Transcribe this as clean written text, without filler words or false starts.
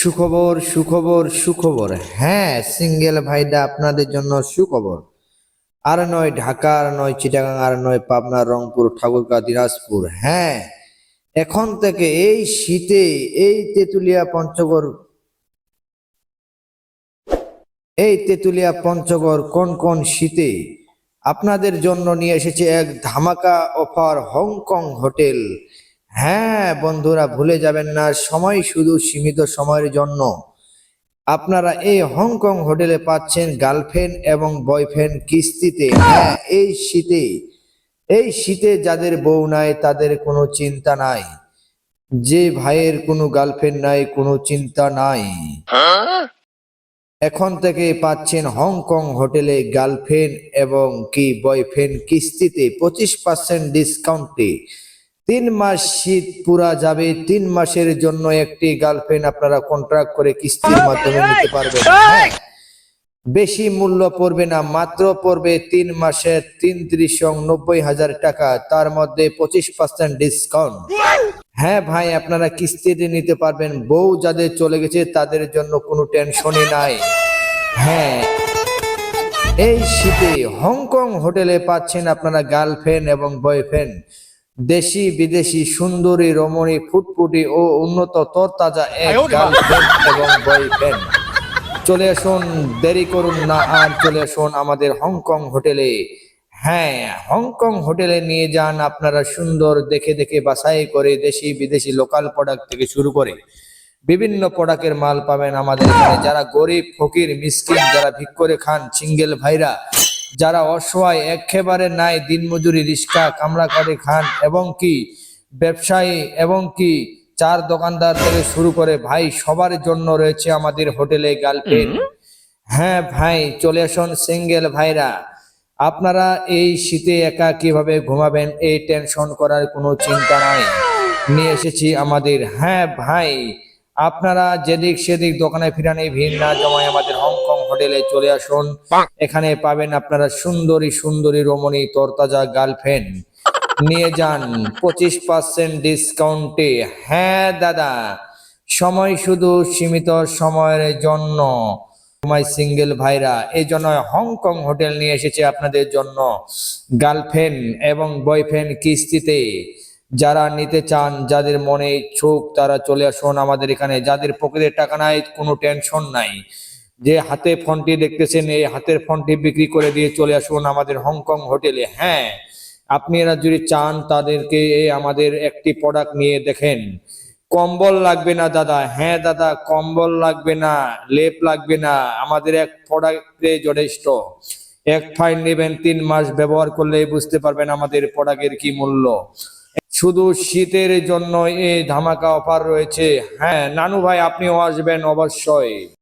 সুখবর সুখবর সুখবর। হ্যাঁ, সিঙ্গেল ভাইরা আপনাদের জন্য সুখবর। আর নয় ঢাকা, আর নয় চিটাগাং, আর নয় পাবনা, রংপুর, ঠাকুরগাঁও, দিনাজপুর। হ্যাঁ, এখন থেকে এই শীতে এই তেতুলিয়া পঞ্চগড় কোন কোন শীতে আপনাদের জন্য নিয়ে এসেছে এক ধামাকা অফার হংকং হোটেল। হ্যাঁ বন্ধুরা, ভুলে যাবেন না, সময় শুধু সীমিত সময়ের জন্য। আপনারা এই হংকং হোটেলে পাচ্ছেন গার্লফ্রেন্ড এবং বয়ফ্রেন্ড কিস্তিতে। হ্যাঁ, এই শীতে যাদের বউ নাই তাদের কোনো চিন্তা নাই। যে ভাইয়ের কোনো গার্লফ্রেন্ড নাই, কোনো চিন্তা নাই। এখন থেকে পাচ্ছেন হংকং হোটেলে গার্লফ্রেন্ড এবং কি বয়ফ্রেন্ড কিস্তিতে 25% ডিসকাউন্টে। 3 মাস শীত পুরা যাবে, 3 মাসের জন্য একটি গার্লফ্রেন্ড আপনারা কন্ট্রাক্ট করে কিস্তির মাধ্যমে নিতে পারবেন। হ্যাঁ, বেশি মূল্য পড়বে না, মাত্র পড়বে 3 মাসের ৩৯,৯০,০০০ টাকা, তার মধ্যে 25% ডিসকাউন্ট। হ্যাঁ ভাই, আপনারা কিস্তিতে নিতে পারবেন। বউ যাদের চলে গেছে তাদের জন্য কোনো টেনশনই নাই। হ্যাঁ, এই শীতে হংকং হোটেলে পাচ্ছেন আপনারা গার্লফ্রেন্ড এবং বয়ফ্রেন্ড, দেশি বিদেশি সুন্দরী রমণী ফুটফুটি ও উন্নত তরতাজা এক গার্লফ্রেন্ড এবং বয়ফ্রেন্ড। চলে আসুন, দেরি করুন না আর চলে আসুন আমাদের হংকং হোটেলে। হ্যাঁ, হংকং হোটেলে নিয়ে যান আপনারা সুন্দর দেখে দেখে বাছাই করে দেশি বিদেশি লোকাল প্রোডাক্ট থেকে শুরু করে বিভিন্ন প্রোডাক্টের মাল পাবেন আমাদের এখানে। যারা গরিব ফকির মিসকিন, যারা ভিক করে খান, সিঙ্গেল ভাইরা যারা অসহায়, একেবারে নাই দিনমজুরি রিক্সা কামলা করে খান, এবং কি ব্যবসায়ী, এবং কি চার দোকানদার থেকে শুরু করে ভাই সবার জন্য রয়েছে আমাদের হোটেলে গার্লফ্রেন্ড। হ্যাঁ ভাই, চলে আসুন সিঙ্গেল ভাইরা। আপনারা এই শীতে একা কিভাবে ঘুমাবেন এই টেনশন করার কোনো চিন্তা নাই, নিয়ে এসেছি আমাদের। হ্যাঁ ভাই, আপনারা যেদিক সেদিক দোকানে ফিরানে ভিড় না জমায় আমাদের হংকং হোটেলে চলে আসুন। এখানে পাবেন আপনারা সুন্দরী সুন্দরী রমণী তরতাজা গার্লফ্রেন্ড, নিয়ে যান 25% ডিসকাউন্টে। হ্যাঁ দাদা, সময় শুধু সীমিত সময়ের জন্য। মাই সিঙ্গেল ভাইরা, এই জন্য হংকং হোটেল নিয়ে এসেছে আপনাদের জন্য গার্লফ্রেন্ড এবং বয়ফ্রেন্ড কিস্তিতে। যারা নিতে চান, যাদের মনে ইচ্ছুক, তারা চলে আসুন আমাদের এখানে। যাদের পকেটে টাকা নাই, কোনো টেনশন নাই। যে হাতে ফোনটি দেখতেছেন, এই হাতের ফোনটি বিক্রি করে দিয়ে চলে আসুন আমাদের হংকং হোটেলে। হ্যাঁ, আপনারা যদি চান তাদেরকে এই আমাদের একটি প্রোডাক্ট নিয়ে দেখেন। কম্বল লাগবে না দাদা, হ্যাঁ দাদা, কম্বল লাগবে না, লেপ লাগবে না, আমাদের এক প্রোডাক্টে যথেষ্ট। এক ফাইল নেবেন, 3 মাস ব্যবহার করলেই বুঝতে পারবেন আমাদের প্রোডাক্টের কি মূল্য। শুধু শীতের জন্য এই ধামাকা অফার রয়েছে। হ্যাঁ নানু ভাই, আপনিও আসবেন অবশ্যই।